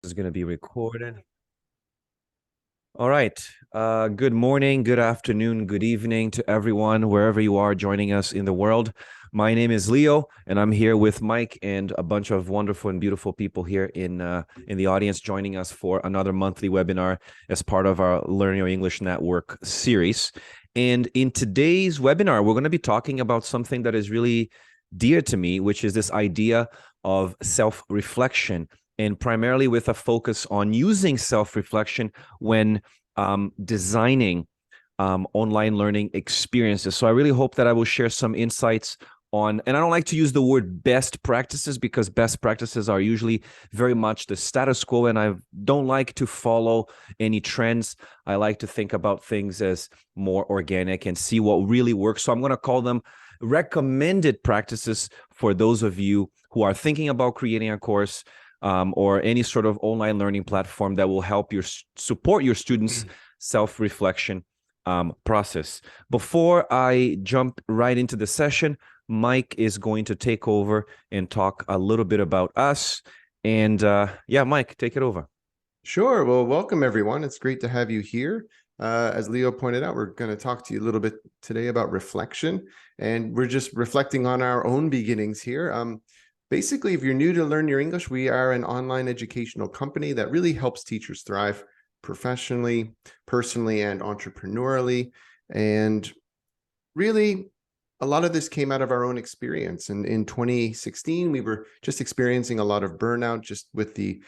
Is going to be recorded. All right. Good morning, good afternoon, good evening to everyone, wherever you are joining us in the world. My name is Leo, and I'm here with Mike and a bunch of wonderful and beautiful people here in the audience joining us for another monthly webinar as part of our Learn Your English Network series. And in today's webinar, we're going to be talking about something that is really dear to me, which is this idea of self-reflection, and primarily with a focus on using self-reflection when designing online learning experiences. So I really hope that I will share some insights on, and I don't like to use the word best practices because best practices are usually very much the status quo, and I don't like to follow any trends. I like to think about things as more organic and see what really works. So I'm going to call them recommended practices for those of you who are thinking about creating a course or any sort of online learning platform that will help support your students' self-reflection process. Before I jump right into the session, Mike is going to take over and talk a little bit about us. And yeah, Mike, take it over. Sure. Well, welcome everyone. It's great to have you here. As Leo pointed out, we're going to talk to you a little bit today about reflection, and we're just reflecting on our own beginnings here. Basically, if you're new to Learn Your English, we are an online educational company that really helps teachers thrive professionally, personally, and entrepreneurially. And really, a lot of this came out of our own experience. And in 2016, we were just experiencing a lot of burnout just with the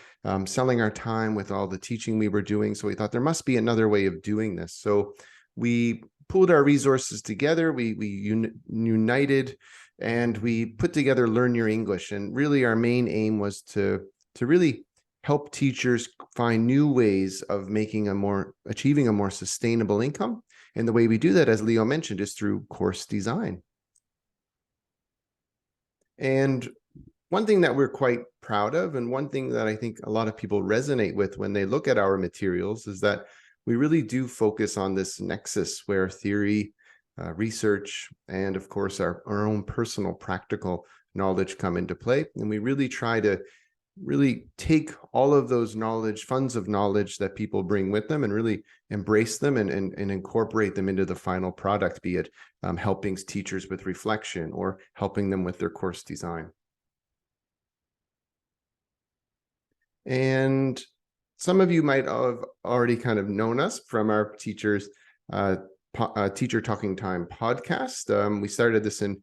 selling our time with all the teaching we were doing. So we thought there must be another way of doing this. So we pulled our resources together, we united, and we put together Learn Your English. And really our main aim was to really help teachers find new ways of achieving a more sustainable income. And the way we do that, as Leo mentioned, is through course design. And one thing that we're quite proud of, and one thing that I think a lot of people resonate with when they look at our materials, is that we really do focus on this nexus where theory, research, and of course our own personal practical knowledge come into play. And we really try to take all of those funds of knowledge that people bring with them and really embrace them and incorporate them into the final product, be it helping teachers with reflection or helping them with their course design. And some of you might have already kind of known us from our Teacher Talking Time podcast. We started this in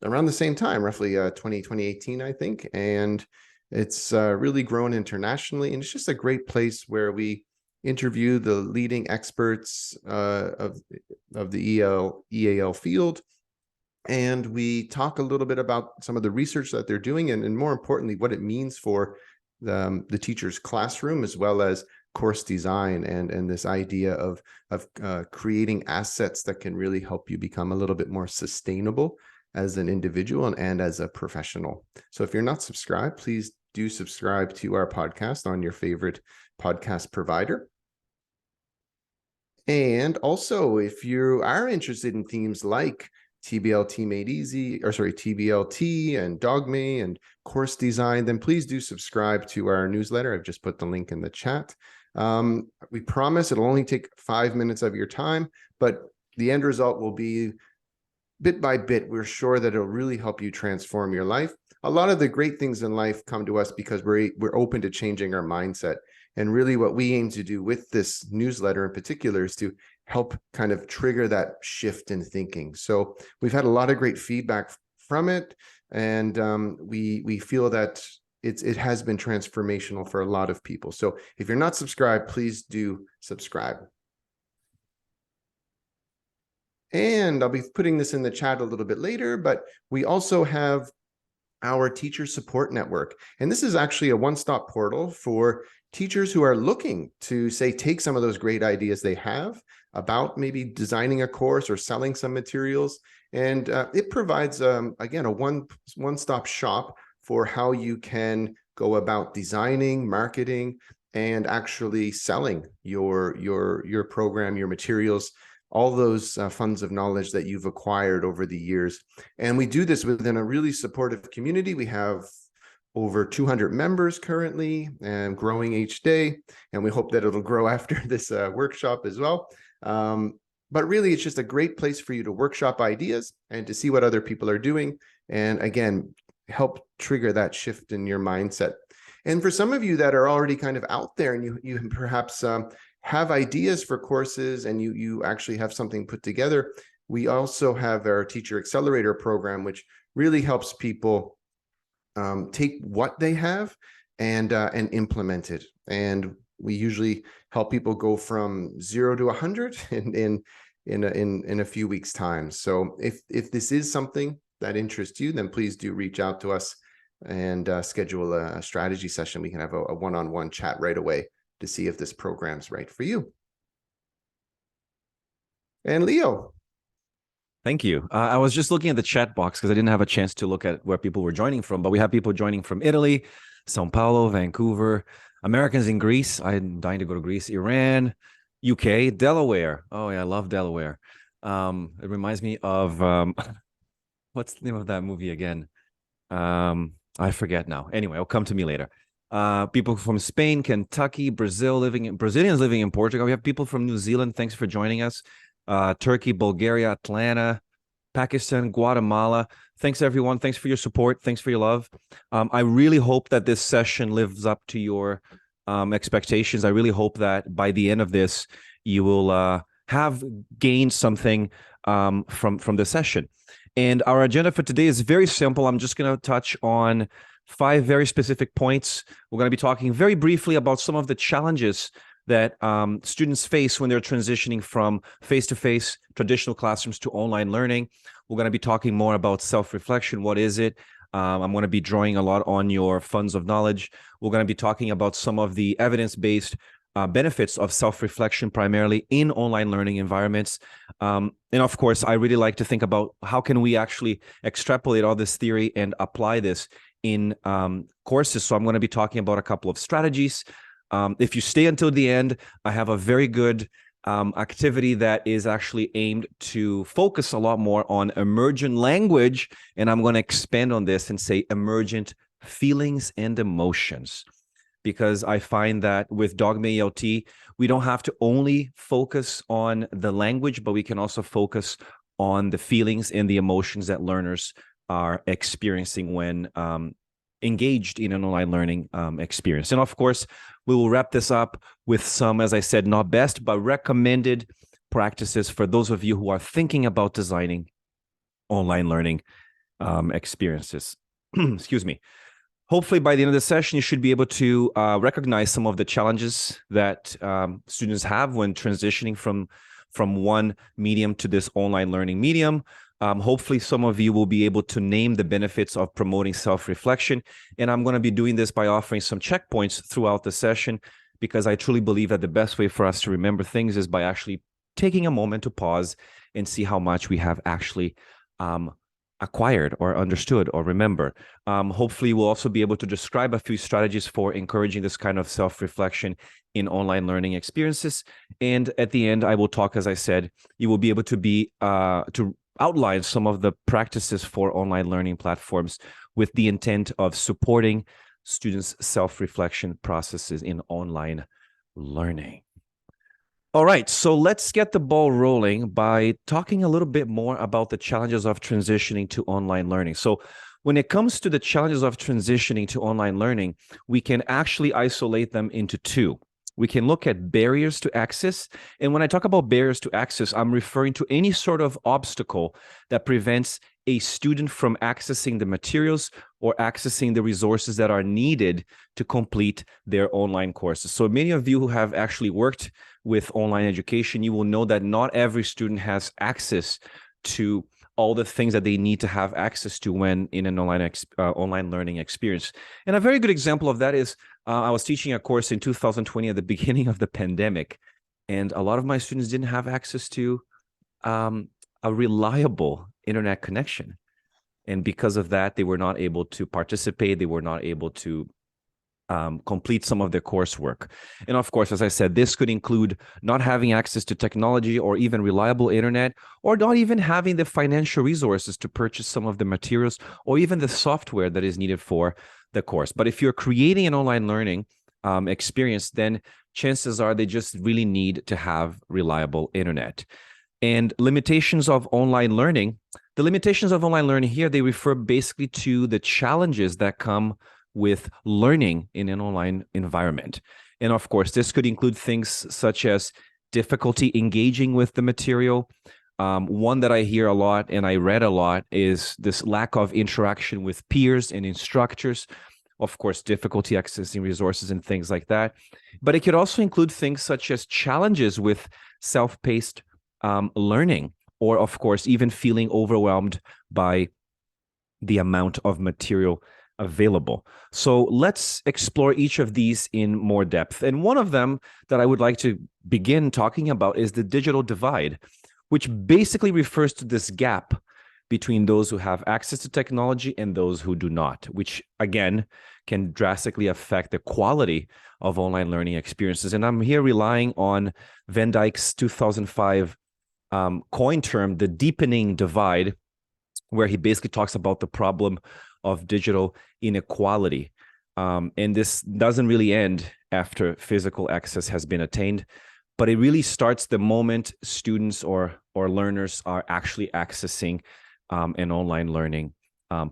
around the same time, roughly 2018, I think. And it's really grown internationally, and it's just a great place where we interview the leading experts of the EAL field, and we talk a little bit about some of the research that they're doing, and more importantly, what it means for the teacher's classroom, as well as course design and this idea of creating assets that can really help you become a little bit more sustainable as an individual and as a professional. So if you're not subscribed, please do subscribe to our podcast on your favorite podcast provider. And also, if you are interested in themes like TBLT Made Easy, TBLT and Dogme and course design, then please do subscribe to our newsletter. I've just put the link in the chat. We promise it'll only take 5 minutes of your time, but the end result will be bit by bit. We're sure that it'll really help you transform your life. A lot of the great things in life come to us because we're open to changing our mindset. And really what we aim to do with this newsletter in particular is to help kind of trigger that shift in thinking. So we've had a lot of great feedback from it. And we feel that it has been transformational for a lot of people. So if you're not subscribed, please do subscribe. And I'll be putting this in the chat a little bit later, but we also have our teacher support network. And this is actually a one-stop portal for teachers who are looking to, say, take some of those great ideas they have about maybe designing a course or selling some materials. And it provides, again, a one-stop shop for how you can go about designing, marketing, and actually selling your program, your materials, all those funds of knowledge that you've acquired over the years. And we do this within a really supportive community. We have over 200 members currently and growing each day. And we hope that it'll grow after this workshop as well. But really, it's just a great place for you to workshop ideas and to see what other people are doing. And again, help trigger that shift in your mindset. And for some of you that are already kind of out there and you perhaps have ideas for courses and you actually have something put together, we also have our Teacher Accelerator program, which really helps people take what they have and implement it. And we usually help people go from 0 to 100 in a few weeks' time. So if this is something that interests you, then please do reach out to us and schedule a strategy session. We can have a one-on-one chat right away to see if this program's right for you. And Leo. Thank you. I was just looking at the chat box because I didn't have a chance to look at where people were joining from, but we have people joining from Italy, Sao Paulo, Vancouver, Americans in Greece. I'm dying to go to Greece, Iran, UK, Delaware. Oh yeah, I love Delaware. It reminds me of what's the name of that movie again? I forget now. Anyway, it'll come to me later. People from Spain, Kentucky, Brazilians living in Portugal. We have people from New Zealand. Thanks for joining us. Turkey, Bulgaria, Atlanta, Pakistan, Guatemala. Thanks, everyone. Thanks for your support. Thanks for your love. I really hope that this session lives up to your expectations. I really hope that by the end of this, you will have gained something from the session. And our agenda for today is very simple. I'm just going to touch on 5 very specific points. We're going to be talking very briefly about some of the challenges that students face when they're transitioning from face-to-face traditional classrooms to online learning. We're going to be talking more about self-reflection. What is it? I'm going to be drawing a lot on your funds of knowledge. We're going to be talking about some of the evidence-based benefits of self-reflection, primarily in online learning environments. And of course, I really like to think about how can we actually extrapolate all this theory and apply this in courses. So I'm going to be talking about a couple of strategies. If you stay until the end, I have a very good activity that is actually aimed to focus a lot more on emergent language. And I'm going to expand on this and say emergent feelings and emotions. Because I find that with Dogma ELT, we don't have to only focus on the language, but we can also focus on the feelings and the emotions that learners are experiencing when engaged in an online learning experience. And of course, we will wrap this up with some, as I said, not best, but recommended practices for those of you who are thinking about designing online learning experiences. Excuse me. Hopefully, by the end of the session, you should be able to recognize some of the challenges that students have when transitioning from one medium to this online learning medium. Hopefully, some of you will be able to name the benefits of promoting self-reflection. And I'm going to be doing this by offering some checkpoints throughout the session, because I truly believe that the best way for us to remember things is by actually taking a moment to pause and see how much we have actually acquired or understood or remember. Hopefully, we'll also be able to describe a few strategies for encouraging this kind of self-reflection in online learning experiences. And at the end, I will talk, as I said, you will be able to to outline some of the practices for online learning platforms with the intent of supporting students' self-reflection processes in online learning. All right, so let's get the ball rolling by talking a little bit more about the challenges of transitioning to online learning. So when it comes to the challenges of transitioning to online learning, we can actually isolate them into 2. We can look at barriers to access. And when I talk about barriers to access, I'm referring to any sort of obstacle that prevents a student from accessing the materials or accessing the resources that are needed to complete their online courses. So many of you who have actually worked with online education, you will know that not every student has access to all the things that they need to have access to when in an online learning experience. And a very good example of that is I was teaching a course in 2020 at the beginning of the pandemic, and a lot of my students didn't have access to a reliable internet connection. And because of that, they were not able to participate. They were not able to complete some of their coursework. And of course, as I said, this could include not having access to technology or even reliable internet, or not even having the financial resources to purchase some of the materials or even the software that is needed for the course. But if you're creating an online learning experience, then chances are they just really need to have reliable internet. And limitations of online learning, the limitations of online learning here, they refer basically to the challenges that come with learning in an online environment. And of course, this could include things such as difficulty engaging with the material. One that I hear a lot and I read a lot is this lack of interaction with peers and instructors. Of course, difficulty accessing resources and things like that. But it could also include things such as challenges with self-paced learning, or of course, even feeling overwhelmed by the amount of material available. So let's explore each of these in more depth. And one of them that I would like to begin talking about is the digital divide, which basically refers to this gap between those who have access to technology and those who do not, which again can drastically affect the quality of online learning experiences. And I'm here relying on Van Dijk's 2005 coin term, the deepening divide, where he basically talks about the problem of digital inequality. And this doesn't really end after physical access has been attained, but it really starts the moment students or learners are actually accessing an online learning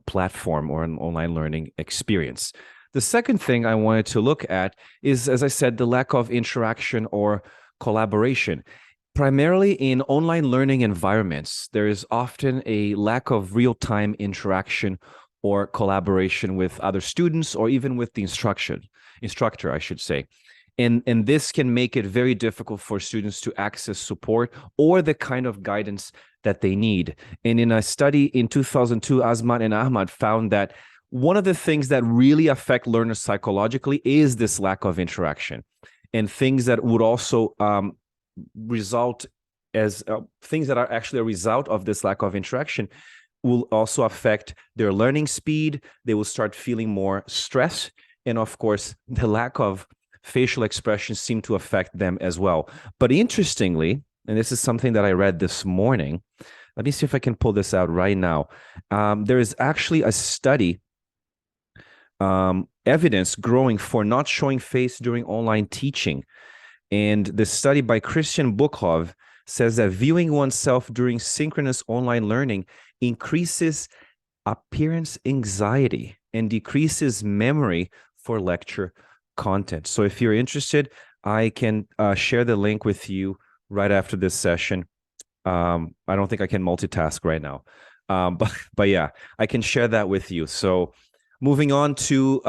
platform or an online learning experience. The second thing I wanted to look at is, as I said, the lack of interaction or collaboration. Primarily in online learning environments, there is often a lack of real-time interaction or collaboration with other students or even with the instructor, I should say. And this can make it very difficult for students to access support or the kind of guidance that they need. And in a study in 2002, Azmat and Ahmad found that one of the things that really affect learners psychologically is this lack of interaction, and things that would also result as things that are actually a result of this lack of interaction will also affect their learning speed. They will start feeling more stress. And of course, the lack of facial expressions seem to affect them as well. But interestingly, and this is something that I read this morning, let me see if I can pull this out right now. There is actually a study, evidence growing for not showing face during online teaching. And the study by Christian Buchov says that viewing oneself during synchronous online learning increases appearance anxiety and decreases memory for lecture content. So if you're interested, I can share the link with you right after this session. I don't think I can multitask right now, but yeah, I can share that with you. So moving on to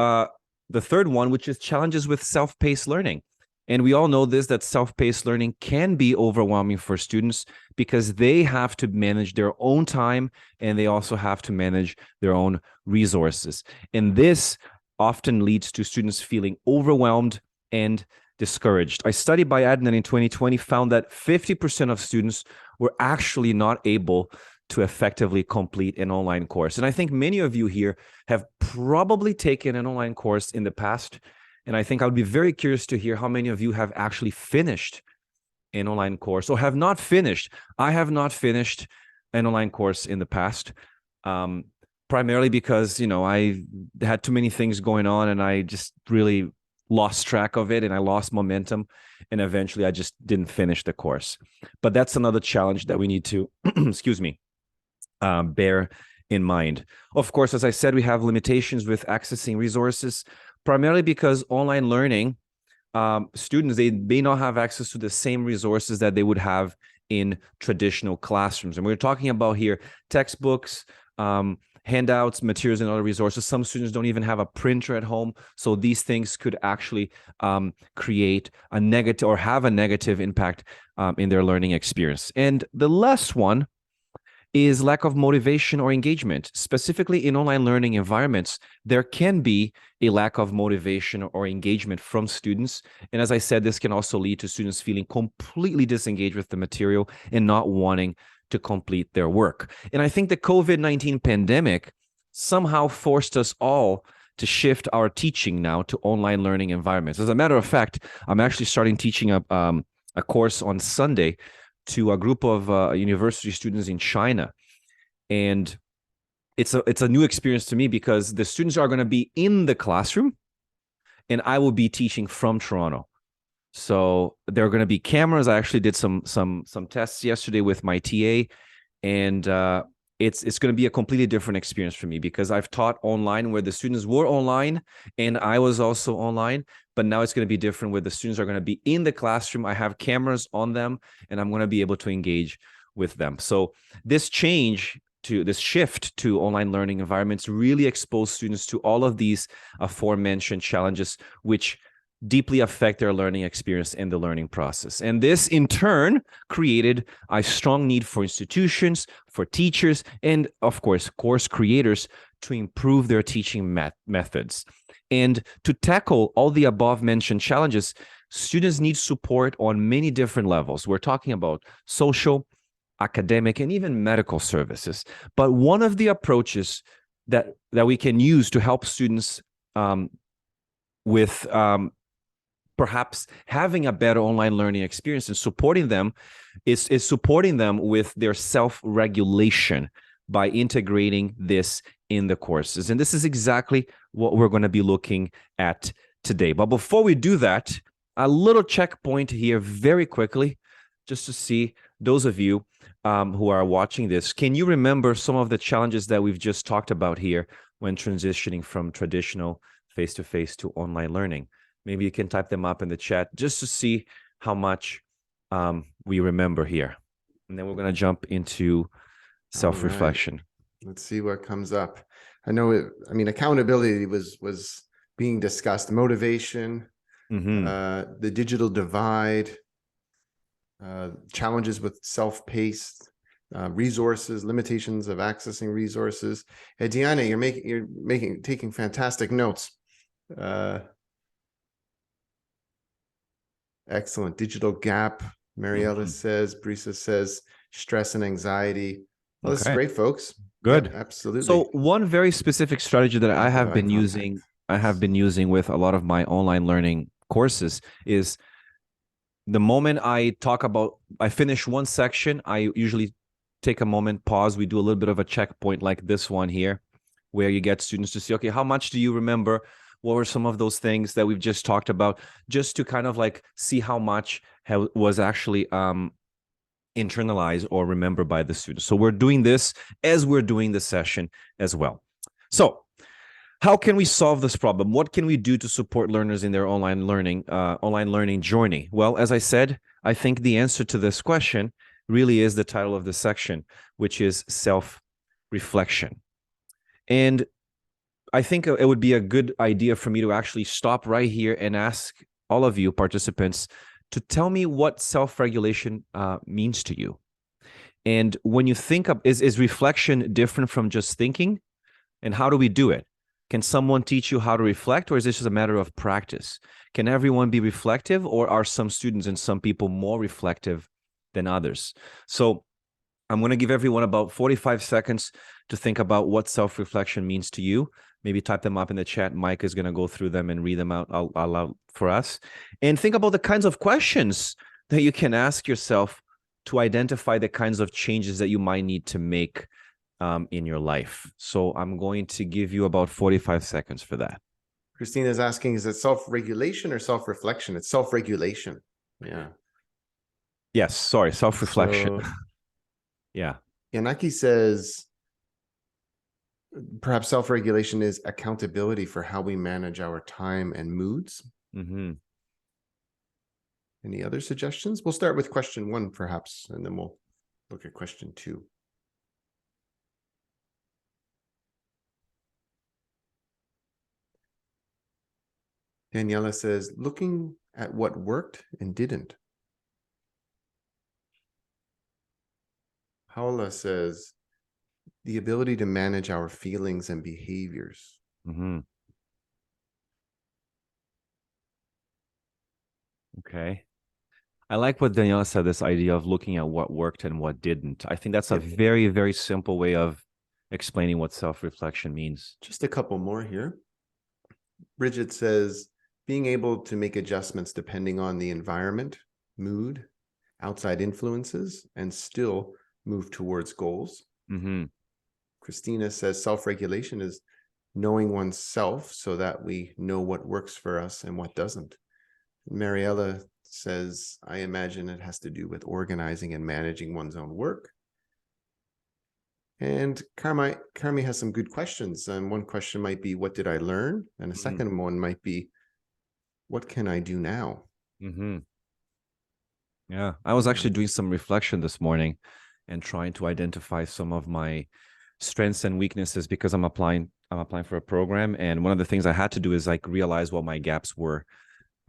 the third one, which is challenges with self-paced learning. And we all know this, that self-paced learning can be overwhelming for students because they have to manage their own time and they also have to manage their own resources. And this often leads to students feeling overwhelmed and discouraged. A study by Adnan in 2020 found that 50% of students were actually not able to effectively complete an online course. And I think many of you here have probably taken an online course in the past. And I think I would be very curious to hear how many of you have actually finished an online course or have not finished. I have not finished an online course in the past, primarily because, I had too many things going on and I just really lost track of it and I lost momentum. And eventually I just didn't finish the course. But that's another challenge that we need to, excuse me, bear in mind. Of course, as I said, we have limitations with accessing resources, primarily because online learning, students, they may not have access to the same resources that they would have in traditional classrooms. And we're talking about here textbooks, handouts, materials, and other resources. Some students don't even have a printer at home. So these things could actually create a negative or have a negative impact in their learning experience. And the last one is lack of motivation or engagement. Specifically in online learning environments, there can be a lack of motivation or engagement from students. And as I said, this can also lead to students feeling completely disengaged with the material and not wanting to complete their work. And I think the COVID-19 pandemic somehow forced us all to shift our teaching now to online learning environments. As a matter of fact, I'm actually starting teaching a course on Sunday to a group of university students in China. And it's a new experience to me because the students are going to be in the classroom and I will be teaching from Toronto. So there are going to be cameras. I actually did some tests yesterday with my TA, and it's going to be a completely different experience for me because I've taught online where the students were online and I was also online, but now it's going to be different where the students are going to be in the classroom. I have cameras on them and I'm going to be able to engage with them. So this shift to online learning environments really expose students to all of these aforementioned challenges, which deeply affect their learning experience and the learning process. And this, in turn, created a strong need for institutions, for teachers, and of course, course creators to improve their teaching methods. And to tackle all the above mentioned challenges, students need support on many different levels. We're talking about social, academic, and even medical services. But one of the approaches that we can use to help students with perhaps having a better online learning experience and supporting them is supporting them with their self-regulation by integrating this in the courses. And this is exactly what we're going to be looking at today. But before we do that, a little checkpoint here very quickly, just to see those of you who are watching this, can you remember some of the challenges that we've just talked about here when transitioning from traditional face-to-face to online learning? Maybe you can type them up in the chat just to see how much we remember here. And then we're going to jump into self-reflection. Right. Let's see what comes up. I know accountability was being discussed, motivation, the digital divide, challenges with self-paced, resources, limitations of accessing resources. Hey, Diana, you're taking fantastic notes. Excellent. Digital gap. Mariella says, Brisa says, stress and anxiety. Well, this is great, folks. Good. Yep, absolutely. So one very specific strategy that I have been using with a lot of my online learning courses is the moment I finish one section, I usually take a moment, pause. We do a little bit of a checkpoint like this one here, where you get students to see, okay, how much do you remember? What were some of those things that we've just talked about? Just to kind of like see how much was actually internalized or remembered by the students. So we're doing this as we're doing the session as well. So how can we solve this problem? What can we do to support learners in their online learning journey? Well, as I said, I think the answer to this question really is the title of the section, which is self-reflection. And I think it would be a good idea for me to actually stop right here and ask all of you participants to tell me what self-regulation means to you. And when you think of, is reflection different from just thinking? And how do we do it? Can someone teach you how to reflect, or is this just a matter of practice? Can everyone be reflective, or are some students and some people more reflective than others? So I'm going to give everyone about 45 seconds to think about what self-reflection means to you. Maybe type them up in the chat. Mike is going to go through them and read them out aloud for us. And think about the kinds of questions that you can ask yourself to identify the kinds of changes that you might need to make in your life. So I'm going to give you about 45 seconds for that. Christina's asking, is it self-regulation or self-reflection? It's self-regulation. Yeah. Yes, sorry, self-reflection. So, yeah. Yanaki says, perhaps self-regulation is accountability for how we manage our time and moods. Any other suggestions? We'll start with question 1, perhaps, and then we'll look at question 2. Daniela says, looking at what worked and didn't. Paula says, the ability to manage our feelings and behaviors. Okay. I like what Daniela said, this idea of looking at what worked and what didn't. I think that's a very, very simple way of explaining what self-reflection means. Just a couple more here. Bridget says, being able to make adjustments depending on the environment, mood, outside influences, and still move towards goals. Christina says self-regulation is knowing oneself so that we know what works for us and what doesn't. Mariella says, I imagine it has to do with organizing and managing one's own work. And Carmi has some good questions. And one question might be, what did I learn? And a second one might be, what can I do now? Yeah, I was actually doing some reflection this morning and trying to identify some of my strengths and weaknesses because I'm applying for a program. And one of the things I had to do is like realize what my gaps were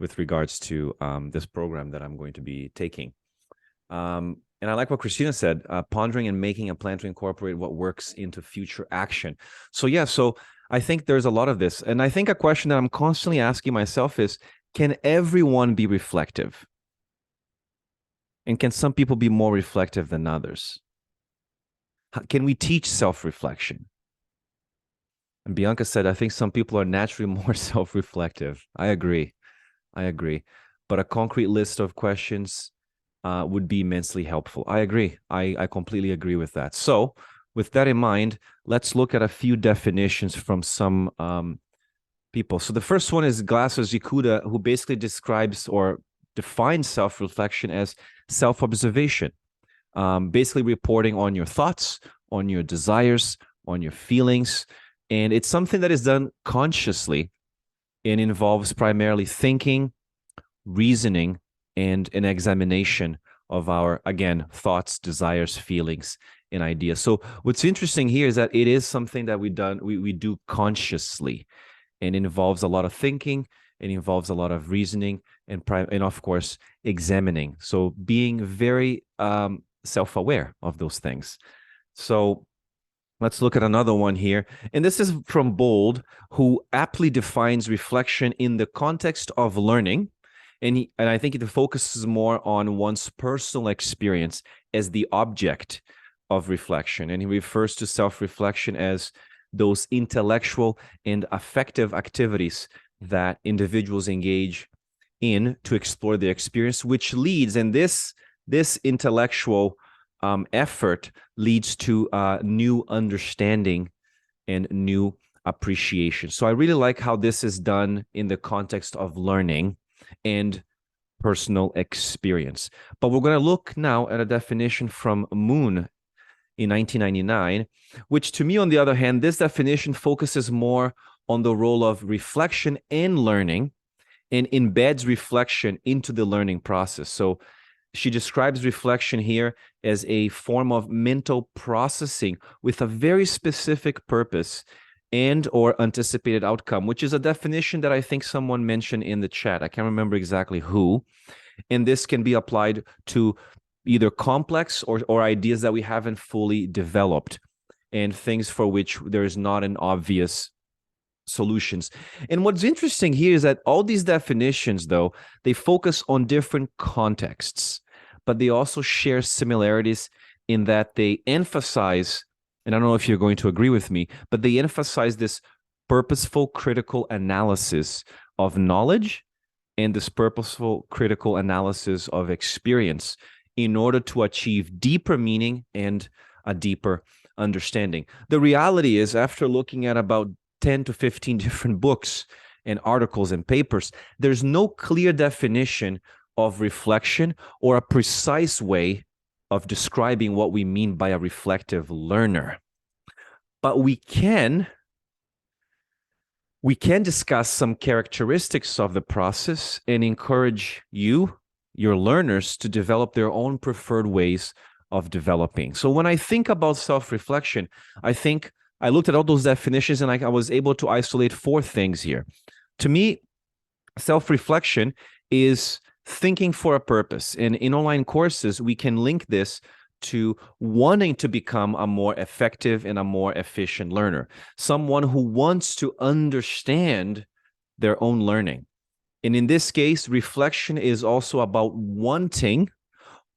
with regards to this program that I'm going to be taking. And I like what Christina said, pondering and making a plan to incorporate what works into future action. So yeah, so I think there's a lot of this. And I think a question that I'm constantly asking myself is, can everyone be reflective? And can some people be more reflective than others? Can we teach self-reflection? And Bianca said, I think some people are naturally more self-reflective. I agree. But a concrete list of questions would be immensely helpful. I agree. I completely agree with that. So with that in mind, let's look at a few definitions from some people. So the first one is Glasser Zikuda, who basically describes or defines self-reflection as self-observation, basically reporting on your thoughts, on your desires, on your feelings. And it's something that is done consciously and involves primarily thinking, reasoning, and an examination of our, again, thoughts, desires, feelings, and ideas. So what's interesting here is that it is something that we do consciously, and it involves a lot of thinking, it involves a lot of reasoning, and of course, examining. So being very self-aware of those things. So let's look at another one here. And this is from Bold, who aptly defines reflection in the context of learning. And I think it focuses more on one's personal experience as the object of reflection. And he refers to self-reflection as those intellectual and affective activities that individuals engage in to explore their experience, which leads, and this intellectual effort leads to new understanding and new appreciation. So I really like how this is done in the context of learning and personal experience. But we're going to look now at a definition from Moon in 1999, which to me, on the other hand, this definition focuses more on the role of reflection and learning and embeds reflection into the learning process. So she describes reflection here as a form of mental processing with a very specific purpose and or anticipated outcome, which is a definition that I think someone mentioned in the chat. I can't remember exactly who. And this can be applied to either complex or ideas that we haven't fully developed and things for which there is not an obvious solutions. And what's interesting here is that all these definitions, though, they focus on different contexts, but they also share similarities in that they emphasize, and I don't know if you're going to agree with me, but they emphasize this purposeful critical analysis of knowledge and this purposeful critical analysis of experience in order to achieve deeper meaning and a deeper understanding. The reality is, after looking at about 10 to 15 different books and articles and papers, there's no clear definition of reflection or a precise way of describing what we mean by a reflective learner. But we can discuss some characteristics of the process and encourage you, your learners, to develop their own preferred ways of developing. So when I think about self-reflection, I looked at all those definitions and I was able to isolate 4 things here. To me, self-reflection is thinking for a purpose. And in online courses, we can link this to wanting to become a more effective and a more efficient learner, someone who wants to understand their own learning. And in this case, reflection is also about wanting,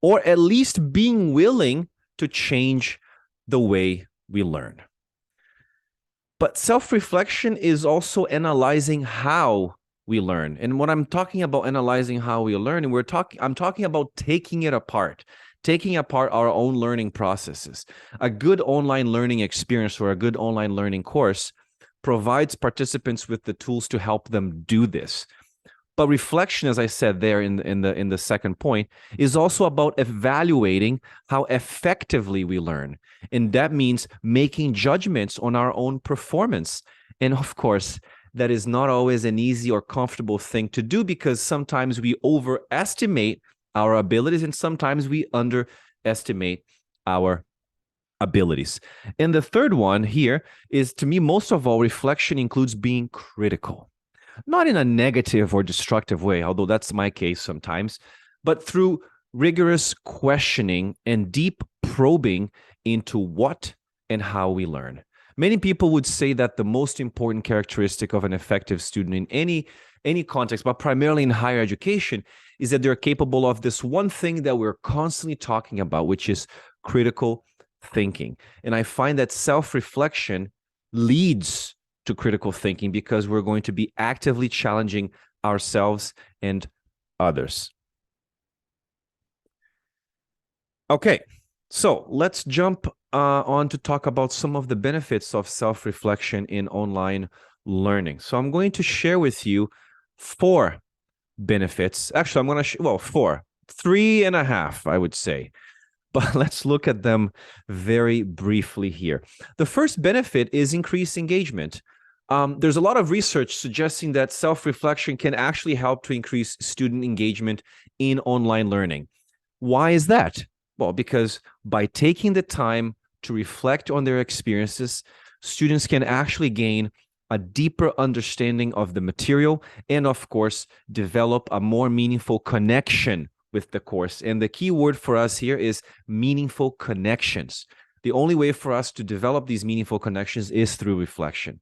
or at least being willing, to change the way we learn. But self-reflection is also analyzing how we learn. And when I'm talking about analyzing how we learn, I'm talking about taking it apart, taking apart our own learning processes. A good online learning experience or a good online learning course provides participants with the tools to help them do this. But reflection, as I said there in the second point, is also about evaluating how effectively we learn. And that means making judgments on our own performance. And of course, that is not always an easy or comfortable thing to do, because sometimes we overestimate our abilities and sometimes we underestimate our abilities. And the third one here is, to me, most of all, reflection includes being critical. Not in a negative or destructive way, although that's my case sometimes, but through rigorous questioning and deep probing into what and how we learn. Many people would say that the most important characteristic of an effective student in any context, but primarily in higher education, is that they're capable of this one thing that we're constantly talking about, which is critical thinking. And I find that self-reflection leads to critical thinking, because we're going to be actively challenging ourselves and others. Okay, so let's jump on to talk about some of the benefits of self-reflection in online learning. So I'm going to share with you 4 benefits. Actually, I'm going to, 4, 3.5, I would say. But let's look at them very briefly here. The first benefit is increased engagement. There's a lot of research suggesting that self-reflection can actually help to increase student engagement in online learning. Why is that? Well, because by taking the time to reflect on their experiences, students can actually gain a deeper understanding of the material and, of course, develop a more meaningful connection with the course. And the key word for us here is meaningful connections. The only way for us to develop these meaningful connections is through reflection.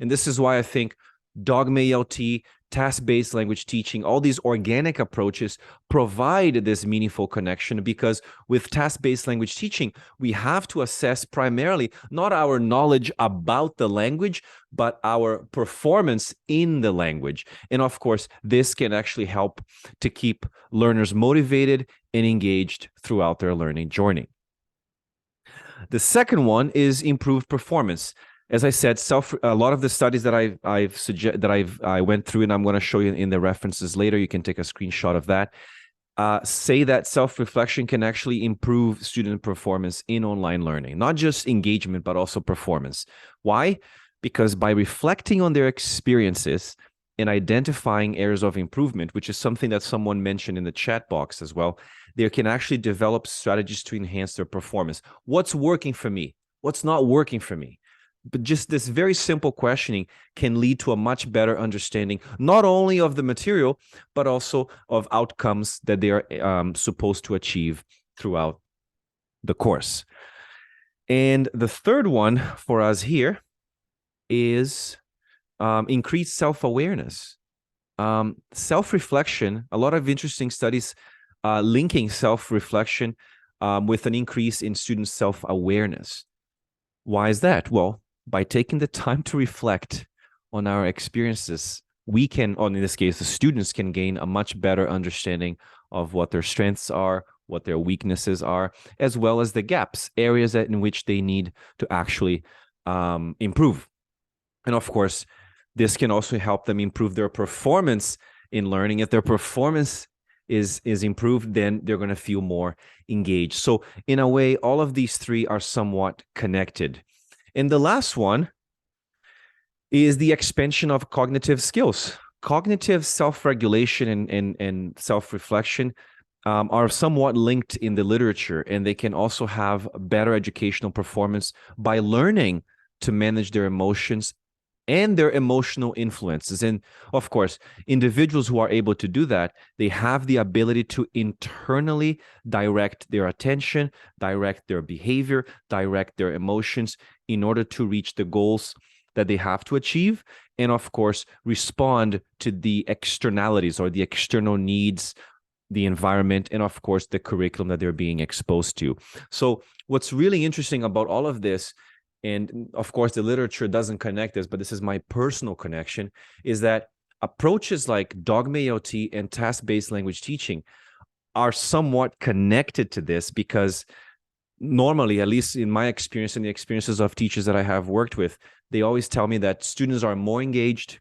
And this is why I think dogma ELT, task-based language teaching, all these organic approaches provide this meaningful connection, because with task-based language teaching, we have to assess primarily not our knowledge about the language, but our performance in the language. And of course, this can actually help to keep learners motivated and engaged throughout their learning journey. The second one is improved performance. As I said, a lot of the studies that I went through, and I'm going to show you in the references later, you can take a screenshot of that, say that self-reflection can actually improve student performance in online learning, not just engagement, but also performance. Why? Because by reflecting on their experiences and identifying areas of improvement, which is something that someone mentioned in the chat box as well, they can actually develop strategies to enhance their performance. What's working for me? What's not working for me? But just this very simple questioning can lead to a much better understanding, not only of the material, but also of outcomes that they are supposed to achieve throughout the course. And the third one for us here is increased self-awareness. Self-reflection, a lot of interesting studies linking self-reflection with an increase in student self-awareness. Why is that? Well, by taking the time to reflect on our experiences, we can, or in this case, the students can gain a much better understanding of what their strengths are, what their weaknesses are, as well as the gaps, areas in which they need to actually improve. And of course, this can also help them improve their performance in learning. If their performance is improved, then they're going to feel more engaged. So in a way, all of these 3 are somewhat connected. And the last one is the expansion of cognitive skills. Cognitive self-regulation and self-reflection are somewhat linked in the literature, and they can also have better educational performance by learning to manage their emotions and their emotional influences. And of course, individuals who are able to do that, they have the ability to internally direct their attention, direct their behavior, direct their emotions in order to reach the goals that they have to achieve, and of course, respond to the externalities or the external needs, the environment, and of course, the curriculum that they're being exposed to. So what's really interesting about all of this, and of course, the literature doesn't connect this, but this is my personal connection, is that approaches like dogma ELT and task-based language teaching are somewhat connected to this because normally, at least in my experience and the experiences of teachers that I have worked with, they always tell me that students are more engaged,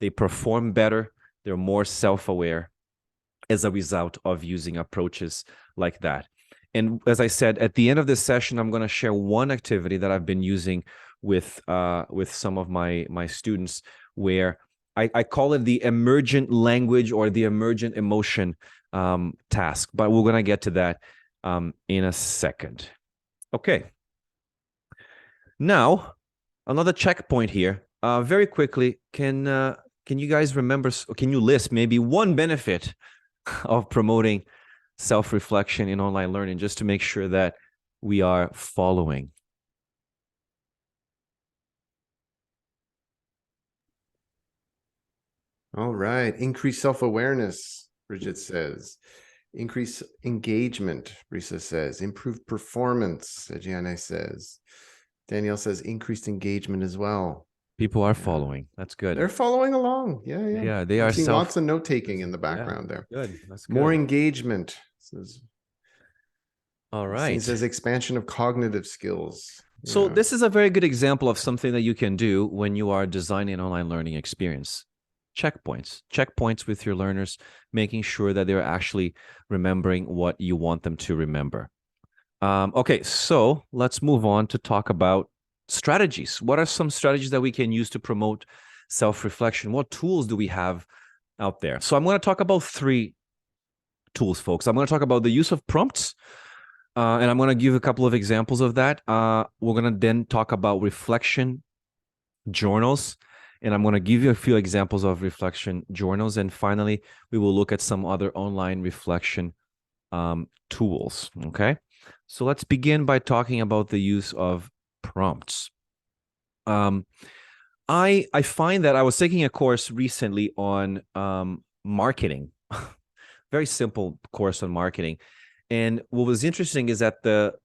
they perform better, they're more self-aware as a result of using approaches like that. And as I said, at the end of this session, I'm going to share one activity that I've been using with some of my students, where I call it the emergent language or the emergent emotion task. But we're going to get to that in a second. Okay. Now, another checkpoint here. Very quickly, can you guys remember? Can you list maybe one benefit of promoting self-reflection in online learning, just to make sure that we are following? All right. Increase self-awareness, Bridget says. Increase engagement, Risa says. Improved performance, Gianna says. Danielle says increased engagement as well. People are following. That's good. They're following along. Yeah, yeah. Yeah, they I'm are seeing lots of note-taking in the background there. Good. That's good. More engagement, says. All right. It says expansion of cognitive skills. So Yeah. this is a very good example of something that you can do when you are designing an online learning experience. Checkpoints with your learners, making sure that they're actually remembering what you want them to remember. Okay, so let's move on to talk about strategies. What are some strategies that we can use to promote self-reflection? What tools do we have out there? So I'm going to talk about 3 tools, folks. I'm going to talk about the use of prompts, and I'm going to give a couple of examples of that. We're going to then talk about reflection journals, and I'm going to give you a few examples of reflection journals. And finally, we will look at some other online reflection tools. Okay, so let's begin by talking about the use of prompts. I find that I was taking a course recently on marketing, very simple course on marketing. And what was interesting is that the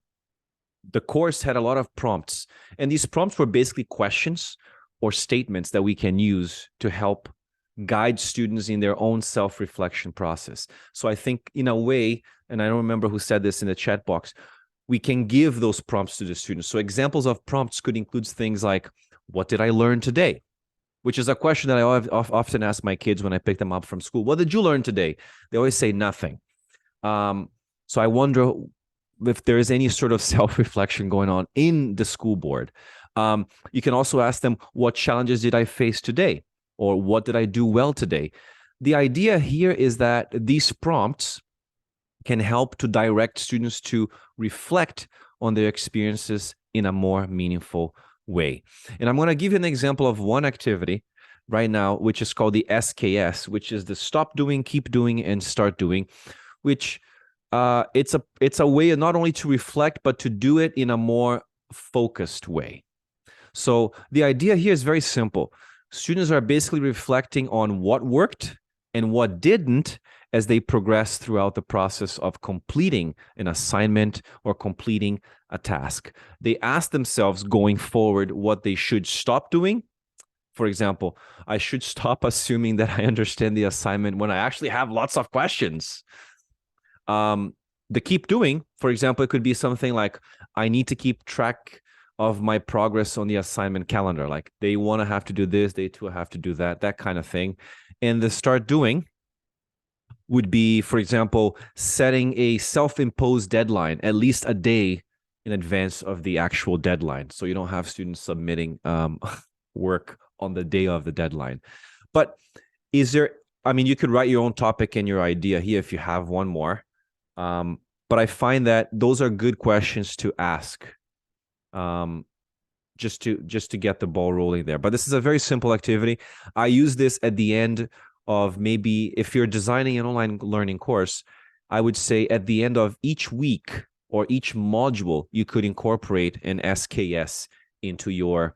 course had a lot of prompts, and these prompts were basically questions or statements that we can use to help guide students in their own self-reflection process. So I think in a way, and I don't remember who said this in the chat box, we can give those prompts to the students. So examples of prompts could include things like, what did I learn today? Which is a question that I often ask my kids when I pick them up from school. What did you learn today? They always say nothing. So I wonder if there is any sort of self-reflection going on in the school board. You can also ask them, what challenges did I face today? Or what did I do well today? The idea here is that these prompts can help to direct students to reflect on their experiences in a more meaningful way. And I'm going to give you an example of one activity right now, which is called the SKS, which is the stop doing, keep doing, and start doing, which it's a way not only to reflect, but to do it in a more focused way. So the idea here is very simple. Students are basically reflecting on what worked and what didn't as they progress throughout the process of completing an assignment or completing a task. They ask themselves going forward what they should stop doing. For example, I should stop assuming that I understand the assignment when I actually have lots of questions. The keep doing, for example, it could be something like, I need to keep track of my progress on the assignment calendar. Like, they want to have to do this, they too have to do that, that kind of thing. And the start doing would be, for example, setting a self-imposed deadline at least a day in advance of the actual deadline, so you don't have students submitting work on the day of the deadline. But is there, I mean, you could write your own topic and your idea here if you have one more. But I find that those are good questions to ask, just to get the ball rolling there. But this is a very simple activity. I use this at the end of, maybe if you're designing an online learning course, I would say at the end of each week or each module, you could incorporate an SKS into your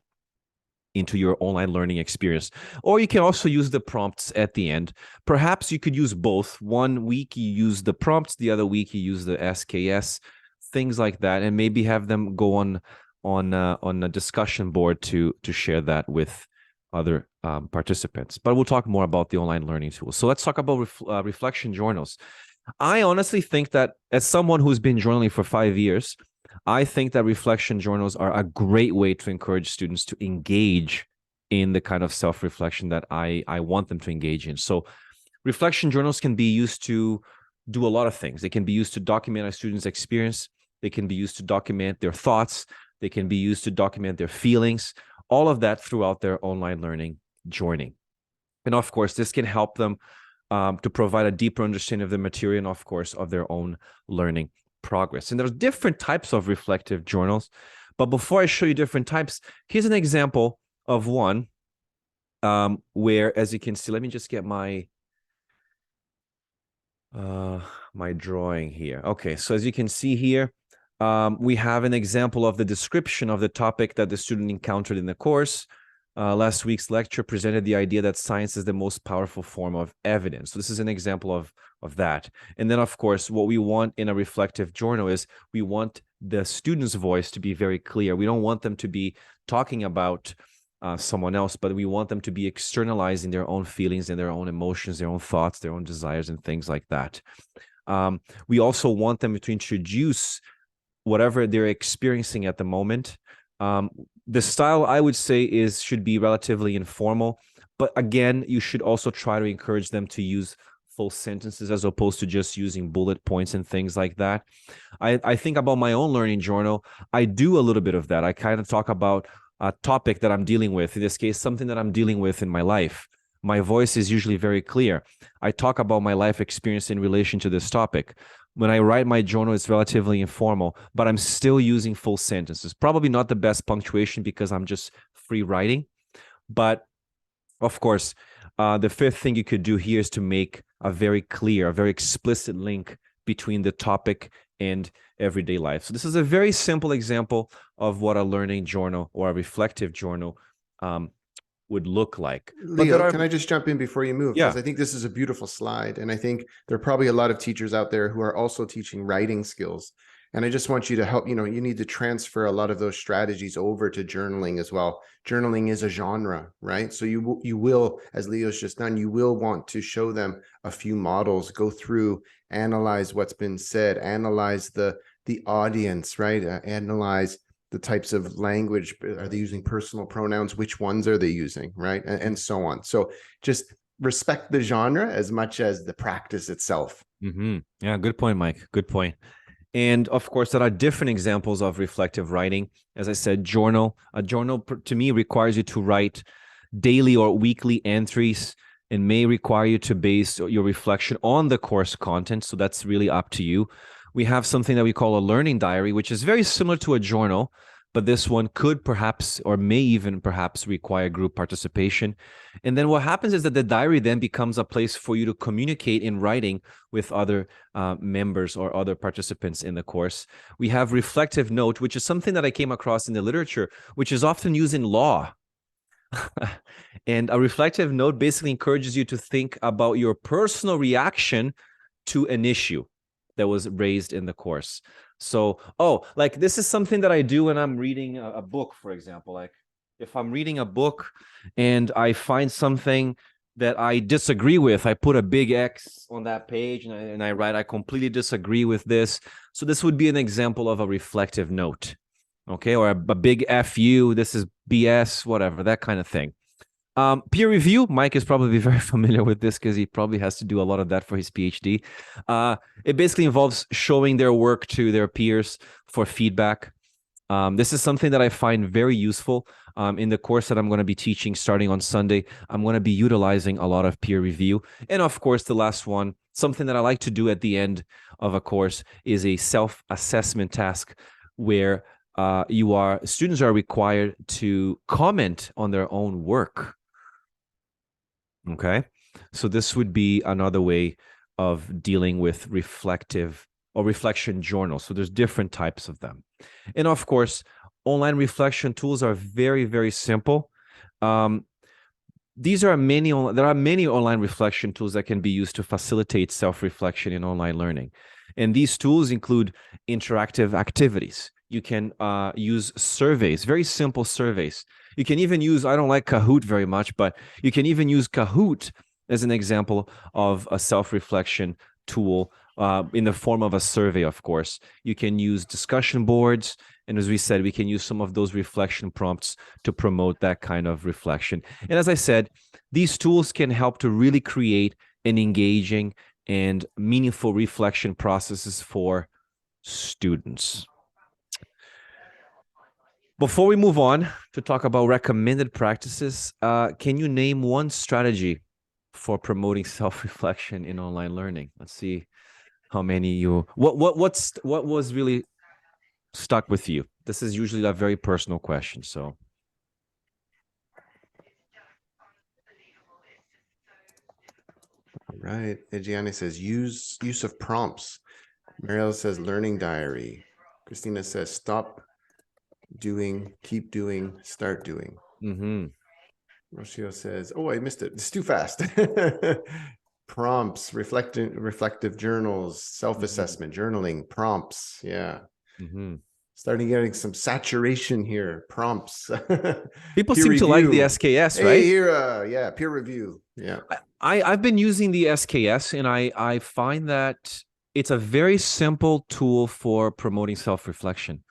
online learning experience. Or you can also use the prompts at the end. Perhaps you could use both. One week you use the prompts, the other week you use the SKS, things like that, and maybe have them go on a discussion board to share that with other participants. But we'll talk more about the online learning tools. So let's talk about reflection journals. I honestly think that as someone who's been journaling for 5 years, I think that reflection journals are a great way to encourage students to engage in the kind of self-reflection that I want them to engage in. So reflection journals can be used to do a lot of things. They can be used to document a student's experience. They can be used to document their thoughts. They can be used to document their feelings, all of that throughout their online learning journey. And of course, this can help them to provide a deeper understanding of the material and, of course, of their own learning progress. And there's different types of reflective journals. But before I show you different types, here's an example of one where, as you can see, let me just get my drawing here. Okay, so as you can see here, we have an example of the description of the topic that the student encountered in the course. Last week's lecture presented the idea that science is the most powerful form of evidence. So this is an example of that. And then, of course, what we want in a reflective journal is we want the student's voice to be very clear. We don't want them to be talking about someone else, but we want them to be externalizing their own feelings and their own emotions, their own thoughts, their own desires, and things like that. We also want them to introduce whatever they're experiencing at the moment. The style, I would say, should be relatively informal, but again, you should also try to encourage them to use full sentences as opposed to just using bullet points and things like that. I think about my own learning journal. I do a little bit of that. I kind of talk about a topic that I'm dealing with, in this case, something that I'm dealing with in my life. My voice is usually very clear. I talk about my life experience in relation to this topic. When I write my journal, it's relatively informal, but I'm still using full sentences. Probably not the best punctuation because I'm just free writing. But of course, the fifth thing you could do here is to make a very clear, a very explicit link between the topic and everyday life. So this is a very simple example of what a learning journal or a reflective journal would look like. Leo, can I just jump in before you move? Yeah. Because I think this is a beautiful slide. And I think there are probably a lot of teachers out there who are also teaching writing skills. And I just want you to help, you need to transfer a lot of those strategies over to journaling as well. Journaling is a genre, right? So you will, as Leo's just done, you will want to show them a few models, go through, analyze what's been said, analyze the audience, right? Analyze the types of language. Are they using personal pronouns? Which ones are they using, right? And so on. So just respect the genre as much as the practice itself. Yeah, good point, Mike. Good point. And of course, there are different examples of reflective writing. As I said, a journal to me requires you to write daily or weekly entries and may require you to base your reflection on the course content. So that's really up to you. We have something that we call a learning diary, which is very similar to a journal, but this one could perhaps or may even perhaps require group participation. And then what happens is that the diary then becomes a place for you to communicate in writing with other members or other participants in the course. We have reflective note, which is something that I came across in the literature, which is often used in law. And a reflective note basically encourages you to think about your personal reaction to an issue that was raised in the course. So, like this is something that I do when I'm reading a book, for example. Like if I'm reading a book and I find something that I disagree with, I put a big X on that page and I write, I completely disagree with this. So this would be an example of a reflective note. Okay, or a big FU, this is BS, whatever, that kind of thing. Peer review, Mike is probably very familiar with this because he probably has to do a lot of that for his PhD. It basically involves showing their work to their peers for feedback. This is something that I find very useful in the course that I'm going to be teaching starting on Sunday. I'm going to be utilizing a lot of peer review. And of course, the last one, something that I like to do at the end of a course is a self-assessment task where students are required to comment on their own work. Okay, so this would be another way of dealing with reflective or reflection journals. So there's different types of them. And of course, online reflection tools are very, very simple. There are many online reflection tools that can be used to facilitate self-reflection in online learning. And these tools include interactive activities. You can use surveys, very simple surveys. You can even use, I don't like Kahoot very much, but you can even use Kahoot as an example of a self-reflection tool in the form of a survey, of course. You can use discussion boards. And as we said, we can use some of those reflection prompts to promote that kind of reflection. And as I said, these tools can help to really create an engaging and meaningful reflection processes for students. Before we move on to talk about recommended practices, can you name one strategy for promoting self-reflection in online learning? Let's see how many you what was really stuck with you. This is usually a very personal question, so All right. Gianni says use of prompts. Marielle says learning diary. Christina says stop doing, keep doing, start doing. Rocio says, oh, I missed it. It's too fast. Prompts, reflective journals, self-assessment, journaling, prompts. Yeah. Starting getting some saturation here. Prompts. People peer seem review. to like the SKS, right? Hey, here, yeah, peer review. Yeah. I've been using the SKS, and I find that it's a very simple tool for promoting self-reflection.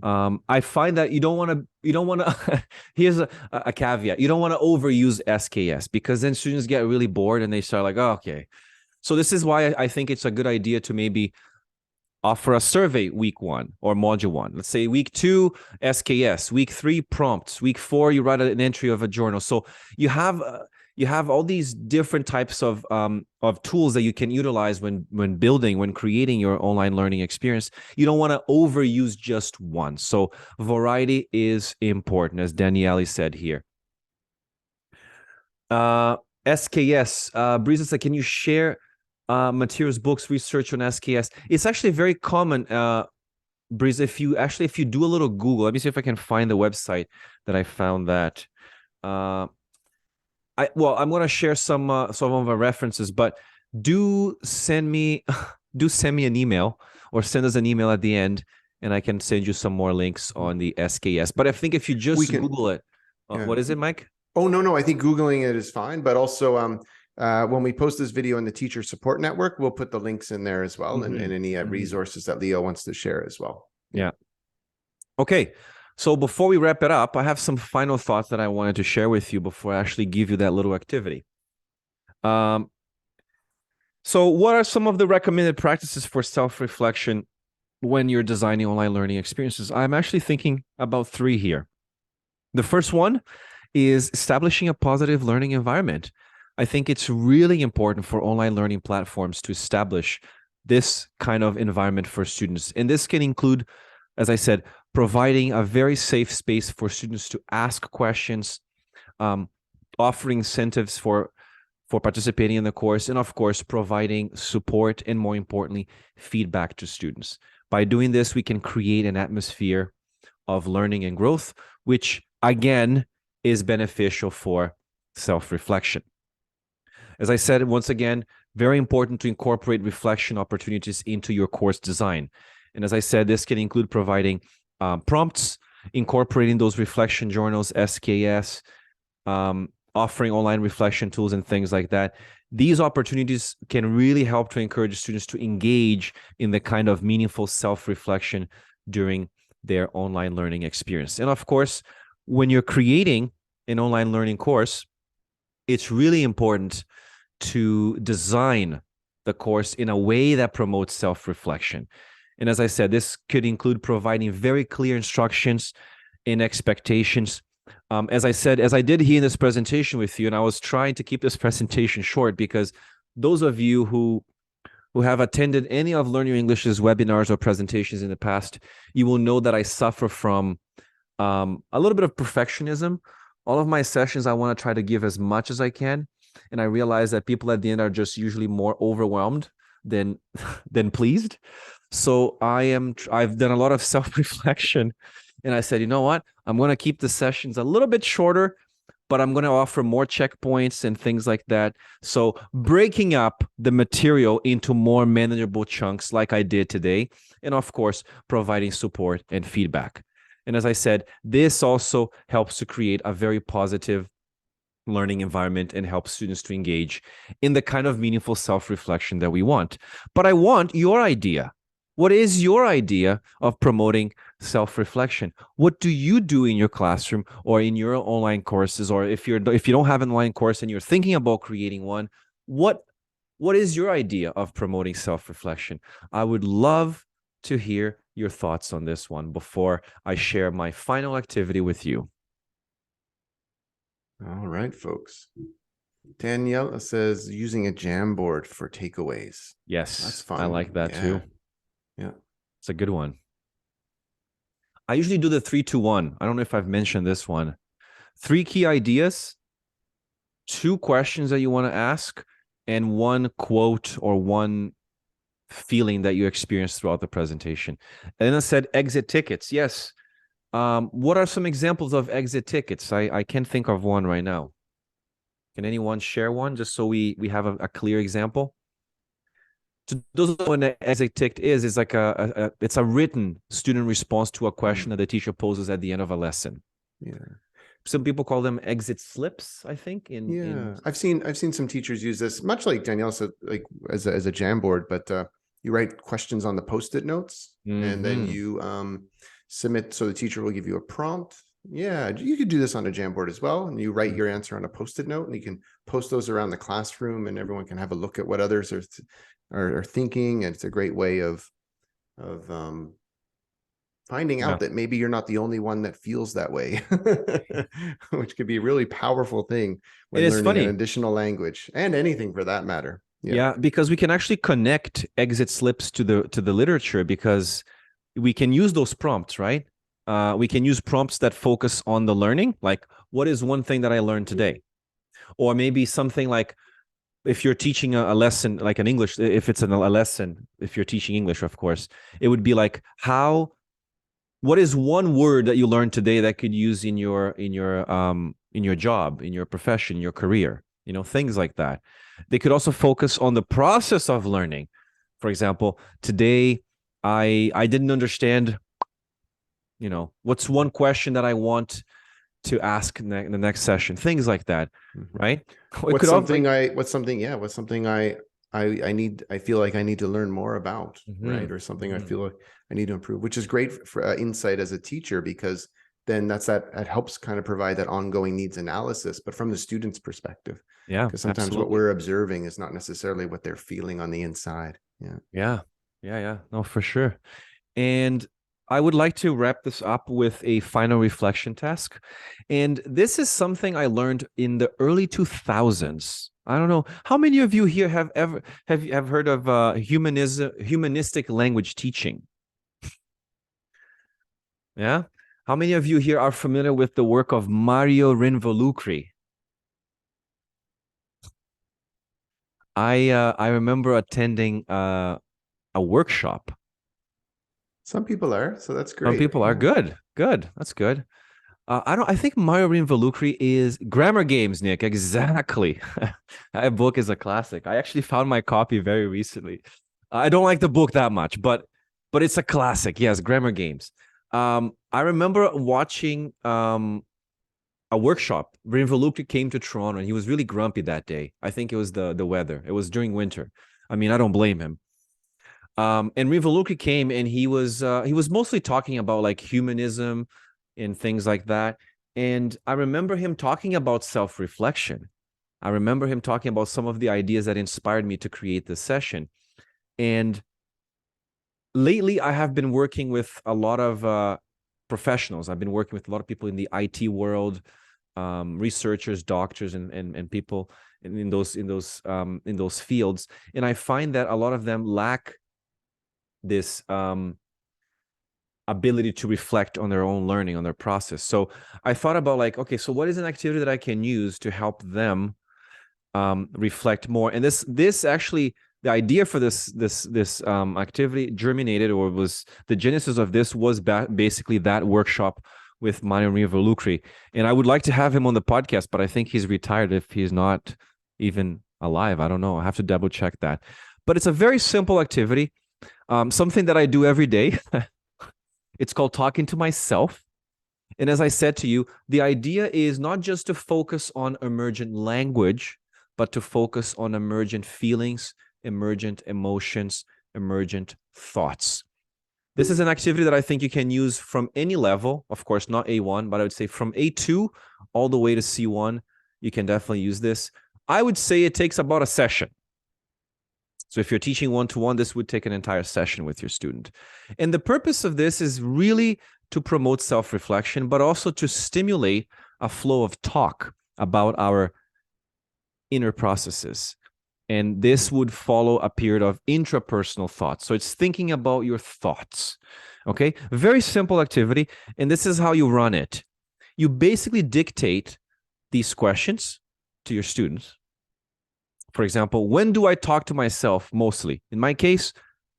I find that you don't want to here's a caveat. You don't want to overuse SKS, because then students get really bored and they start like, oh, okay. So this is why I think it's a good idea to maybe offer a survey week 1 or module 1. Let's say week 2, SKS, week 3, prompts, week 4, you write an entry of a journal. So you have all these different types of tools that you can utilize when creating your online learning experience. You don't want to overuse just one. So variety is important, as Daniele said here. SKS, Breeza said, can you share materials, books, research on SKS? It's actually very common, Breeza. If you do a little Google, let me see if I can find the website that I found that. I'm going to share some of our references, but do send me an email, or send us an email at the end, and I can send you some more links on the SKS. But I think if you just Google it, what is it, Mike? Oh, no, I think Googling it is fine, but also when we post this video in the Teacher Support Network, we'll put the links in there as well, and any resources that Leo wants to share as well. Yeah. Okay. So before we wrap it up, I have some final thoughts that I wanted to share with you before I actually give you that little activity. So what are some of the recommended practices for self-reflection when you're designing online learning experiences? I'm actually thinking about 3 here. The first one is establishing a positive learning environment. I think it's really important for online learning platforms to establish this kind of environment for students. And this can include, as I said, providing a very safe space for students to ask questions, offering incentives for participating in the course, and of course, providing support and, more importantly, feedback to students. By doing this, we can create an atmosphere of learning and growth, which again is beneficial for self-reflection. As I said, once again, very important to incorporate reflection opportunities into your course design. And as I said, this can include providing prompts, incorporating those reflection journals, SKS, offering online reflection tools and things like that. These opportunities can really help to encourage students to engage in the kind of meaningful self-reflection during their online learning experience. And of course, when you're creating an online learning course, it's really important to design the course in a way that promotes self-reflection. And as I said, this could include providing very clear instructions and expectations. As I said, as I did here in this presentation with you, and I was trying to keep this presentation short, because those of you who have attended any of Learn Your English's webinars or presentations in the past, you will know that I suffer from a little bit of perfectionism. All of my sessions, I want to try to give as much as I can. And I realize that people at the end are just usually more overwhelmed than pleased. So I've done a lot of self-reflection, and I said, you know what? I'm going to keep the sessions a little bit shorter, but I'm going to offer more checkpoints and things like that. So breaking up the material into more manageable chunks like I did today, and of course, providing support and feedback. And as I said, this also helps to create a very positive learning environment and help students to engage in the kind of meaningful self-reflection that we want. But I want your idea. What is your idea of promoting self-reflection? What do you do in your classroom or in your online courses? Or if you don't have an online course and you're thinking about creating one, what is your idea of promoting self-reflection? I would love to hear your thoughts on this one before I share my final activity with you. All right, folks. Danielle says using a Jamboard for takeaways. Yes, That's fun. I like that too. Yeah. It's a good one. I usually do the 3-2-1. I don't know if I've mentioned this one. 3 key ideas, 2 questions that you want to ask, and 1 quote or 1 feeling that you experienced throughout the presentation. And then I said exit tickets. Yes. What are some examples of exit tickets? I can't think of one right now. Can anyone share one just so we have a clear example? To those who know what an exit ticket is like it's a written student response to a question that the teacher poses at the end of a lesson. Yeah. Some people call them exit slips, I think. I've seen some teachers use this, much like Danielle said, like as a Jamboard, but you write questions on the Post-it notes and then you submit, so the teacher will give you a prompt. Yeah, you could do this on a Jamboard as well, and you write your answer on a Post-it note, and you can post those around the classroom, and everyone can have a look at what others are thinking. And it's a great way of finding out that maybe you're not the only one that feels that way, which could be a really powerful thing when learning an additional language, and anything for that matter. Yeah, because we can actually connect exit slips to the literature, because we can use those prompts, right? We can use prompts that focus on the learning, like what is one thing that I learned today? Or maybe something like, if you're teaching a lesson, like an English, if it's a lesson, if you're teaching English, of course, it would be like, what is one word that you learned today that could use in your job, in your profession, your career, things like that. They could also focus on the process of learning. For example, today I didn't understand, what's one question that I want to ask in the next session, things like that, right? What's something I feel like I need to learn more about, right? Or something I feel like I need to improve, which is great for insight as a teacher, because then that helps kind of provide that ongoing needs analysis, but from the student's perspective. Yeah, because sometimes what we're observing is not necessarily what they're feeling on the inside. Yeah. No, for sure. And I would like to wrap this up with a final reflection task. And this is something I learned in the early 2000s. I don't know how many of you here have heard of humanistic language teaching. Yeah. How many of you here are familiar with the work of Mario Rinvolucri? I remember attending a workshop. Some people are, so that's great. Some people are good. That's good. I think Mario Rinvolucri is Grammar Games, Nick. Exactly. That book is a classic. I actually found my copy very recently. I don't like the book that much, but it's a classic. Yes, Grammar Games. I remember watching a workshop. Rinvolucri came to Toronto, and he was really grumpy that day. I think it was the weather. It was during winter. I mean, I don't blame him. And Rinvolucri came, and he was mostly talking about like humanism and things like that. And I remember him talking about self-reflection. I remember him talking about some of the ideas that inspired me to create this session. And lately, I have been working with a lot of professionals. I've been working with a lot of people in the IT world, researchers, doctors, and people in those fields. And I find that a lot of them lack this ability to reflect on their own learning, on their process. So I thought about like, okay, so what is an activity that I can use to help them reflect more? And this actually, the idea for this activity germinated, or was the genesis of this was basically that workshop with Mario Rinvolucri. And I would like to have him on the podcast, but I think he's retired, if he's not even alive. I don't know. I have to double check that. But it's a very simple activity. Something that I do every day. It's called talking to myself. And as I said to you, the idea is not just to focus on emergent language, but to focus on emergent feelings, emergent emotions, emergent thoughts. This is an activity that I think you can use from any level. Of course, not A1, but I would say from A2 all the way to C1, you can definitely use this. I would say it takes about a session. So if you're teaching one-to-one, this would take an entire session with your student. And the purpose of this is really to promote self-reflection, but also to stimulate a flow of talk about our inner processes. And this would follow a period of intrapersonal thought. So it's thinking about your thoughts. Okay, very simple activity. And this is how you run it. You basically dictate these questions to your students. For example, when do I talk to myself mostly? In my case,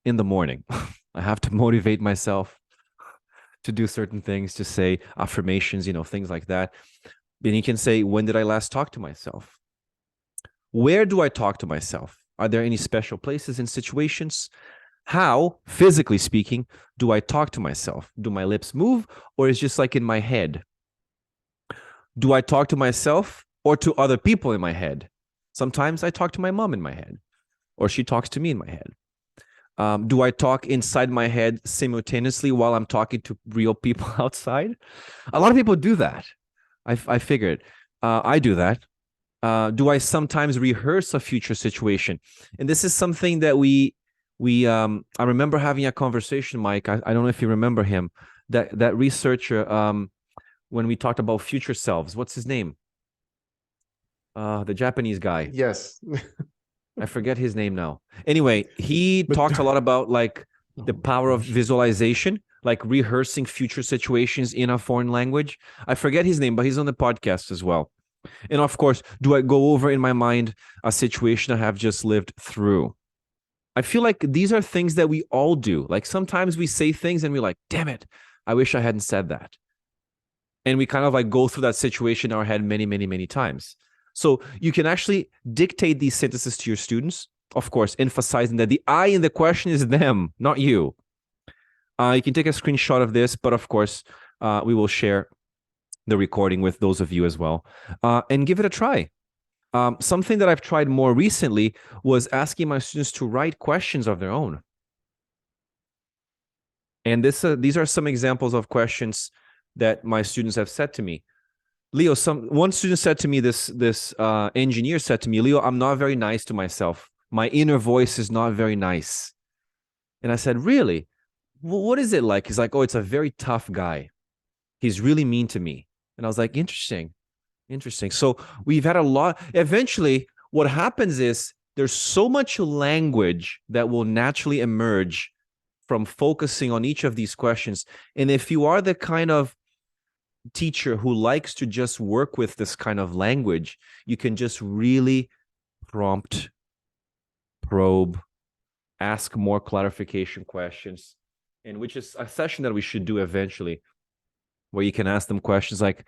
in the morning. I have to motivate myself to do certain things, to say affirmations, things like that. Then you can say, when did I last talk to myself? Where do I talk to myself? Are there any special places and situations? How, physically speaking, do I talk to myself? Do my lips move, or is it just like in my head? Do I talk to myself or to other people in my head? Sometimes I talk to my mom in my head, or she talks to me in my head. Do I talk inside my head simultaneously while I'm talking to real people outside? A lot of people do that. I figured. I do that. Do I sometimes rehearse a future situation? And this is something that I remember having a conversation, Mike. I don't know if you remember him, that researcher, when we talked about future selves. What's his name? The Japanese guy. Yes. I forget his name now. Anyway, he But talked a lot about like the power of visualization, like rehearsing future situations in a foreign language. I forget his name, but he's on the podcast as well. And of course, do I go over in my mind a situation I have just lived through? I feel like these are things that we all do. Like sometimes we say things and we're like, damn it, I wish I hadn't said that. And we kind of like go through that situation in our head many, many, many times. So you can actually dictate these sentences to your students, of course, emphasizing that the I in the question is them, not you. You can take a screenshot of this, but of course, we will share the recording with those of you as well, and give it a try. Something that I've tried more recently was asking my students to write questions of their own. And these are some examples of questions that my students have said to me. Leo, one student said to me, this engineer said to me, Leo, I'm not very nice to myself. My inner voice is not very nice. And I said, really? Well, what is it like? He's like, oh, it's a very tough guy. He's really mean to me. And I was like, interesting. So we've had a lot. Eventually, what happens is there's so much language that will naturally emerge from focusing on each of these questions. And if you are the kind of teacher who likes to just work with this kind of language, you can just really prompt, probe, ask more clarification questions, and which is a session that we should do eventually, where you can ask them questions like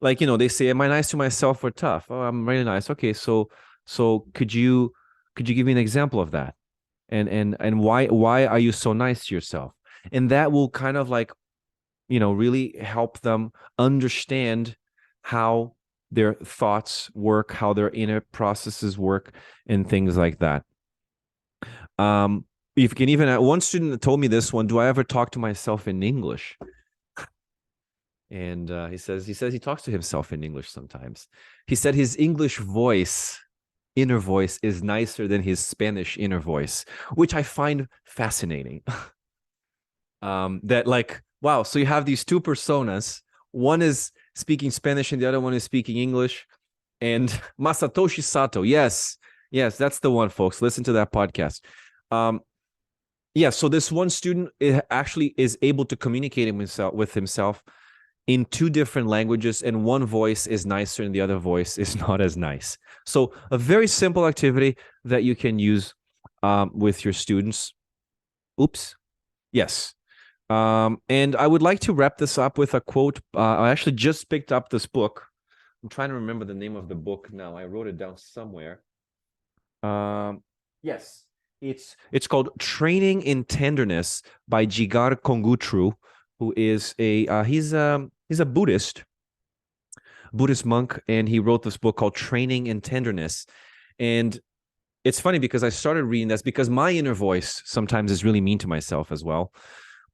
they say, am I nice to myself or tough? Oh, I'm really nice. Okay, so could you give me an example of that? And why are you so nice to yourself? And that will kind of like really help them understand how their thoughts work, how their inner processes work, and things like that. If you can even, one student told me this one, do I ever talk to myself in English? And he says he talks to himself in English sometimes. He said his English voice, inner voice, is nicer than his Spanish inner voice, which I find fascinating. That like, wow, so you have these two personas. One is speaking Spanish and the other one is speaking English. And Masatoshi Sato, yes, that's the one, folks. Listen to that podcast. Yeah, so this one student actually is able to communicate with himself in two different languages, and one voice is nicer and the other voice is not as nice. So a very simple activity that you can use with your students. Oops. Yes. And I would like to wrap this up with a quote. I actually just picked up this book. I'm trying to remember the name of the book now. I wrote it down somewhere. Yes. It's called Training in Tenderness by Jigar Kongutru, who is he's He's a Buddhist monk, and he wrote this book called Training in Tenderness. And it's funny because I started reading this because my inner voice sometimes is really mean to myself as well,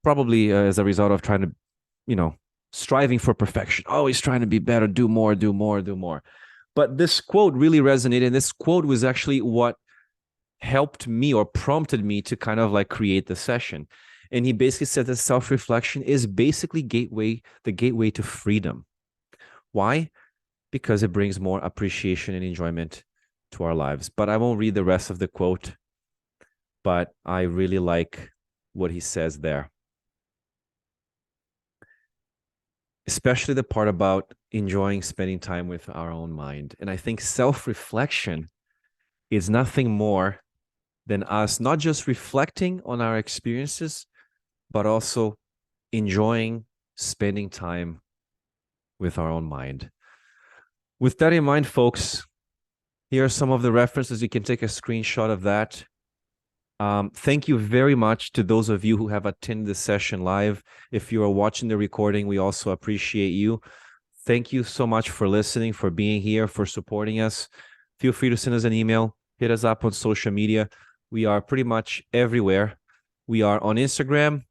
probably as a result of trying to, striving for perfection, always trying to be better, do more, do more, do more. But this quote really resonated. And this quote was actually what helped me or prompted me to kind of like create the session. And he basically said that self-reflection is basically the gateway to freedom. Why? Because it brings more appreciation and enjoyment to our lives. But I won't read the rest of the quote, but I really like what he says there. Especially the part about enjoying spending time with our own mind. And I think self-reflection is nothing more than us not just reflecting on our experiences, but also enjoying spending time with our own mind. With that in mind, folks, here are some of the references. You can take a screenshot of that. Thank you very much to those of you who have attended the session live. If you are watching the recording, we also appreciate you. Thank you so much for listening, for being here, for supporting us. Feel free to send us an email, hit us up on social media. We are pretty much everywhere. We are on Instagram.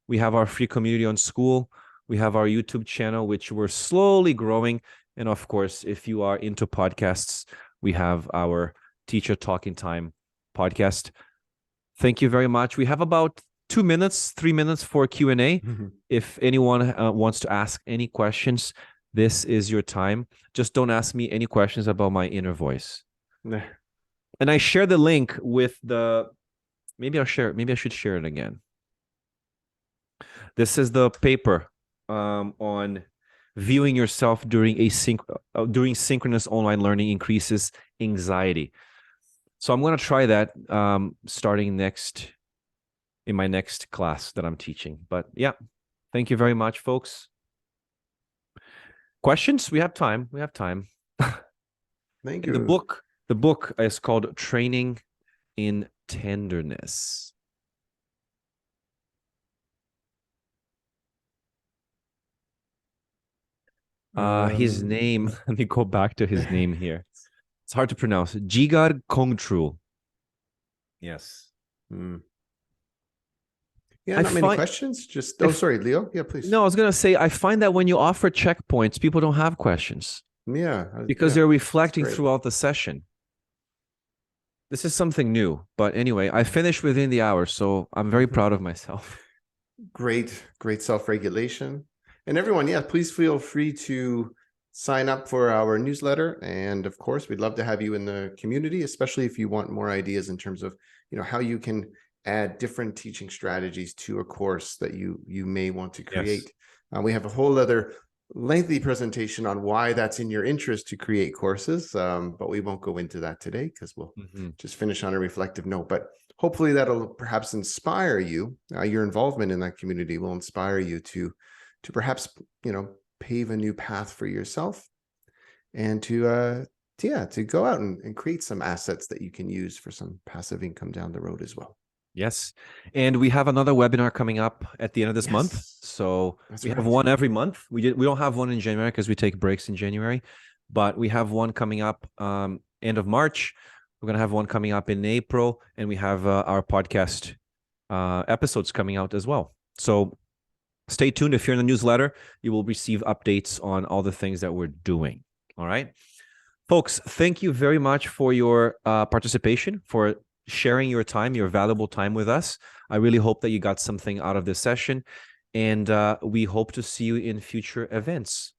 We have our free community on School. We have our YouTube channel, which we're slowly growing. And of course, if you are into podcasts, we have our Teacher Talking Time podcast. Thank you very much. We have about 3 minutes for Q&A. If anyone wants to ask any questions, this is your time. Just don't ask me any questions about my inner voice. Nah. And I share the link with maybe I should share it again. This is the paper on viewing yourself during synchronous online learning increases anxiety. So I'm going to try that starting in my next class that I'm teaching. But yeah, thank you very much, folks. Questions? We have time. Thank you. The book is called Training in Tenderness. His name, let me go back to his name here. It's hard to pronounce. Jigar Kongtrul. Yes. Yeah, not many questions. Just sorry, Leo. Yeah, please. No, I was gonna say I find that when you offer checkpoints, people don't have questions. Yeah, because they're reflecting throughout the session. This is something new, but anyway, I finished within the hour, so I'm very proud of myself. Great self-regulation. And everyone, yeah, please feel free to sign up for our newsletter. And of course, we'd love to have you in the community, especially if you want more ideas in terms of, how you can add different teaching strategies to a course that you may want to create. Yes. We have a whole other lengthy presentation on why that's in your interest to create courses, but we won't go into that today because we'll just finish on a reflective note. But hopefully that'll perhaps inspire you. Your involvement in that community will inspire you to perhaps pave a new path for yourself, and to go out and create some assets that you can use for some passive income down the road as well. Yes. And we have another webinar coming up at the end of this month. So we have one every month. We don't have one in January because we take breaks in January, but we have one coming up end of March. We're going to have one coming up in April, and we have our podcast episodes coming out as well. So stay tuned. If you're in the newsletter, you will receive updates on all the things that we're doing. All right. Folks, thank you very much for your participation, for sharing your time, your valuable time with us. I really hope that you got something out of this session, and we hope to see you in future events.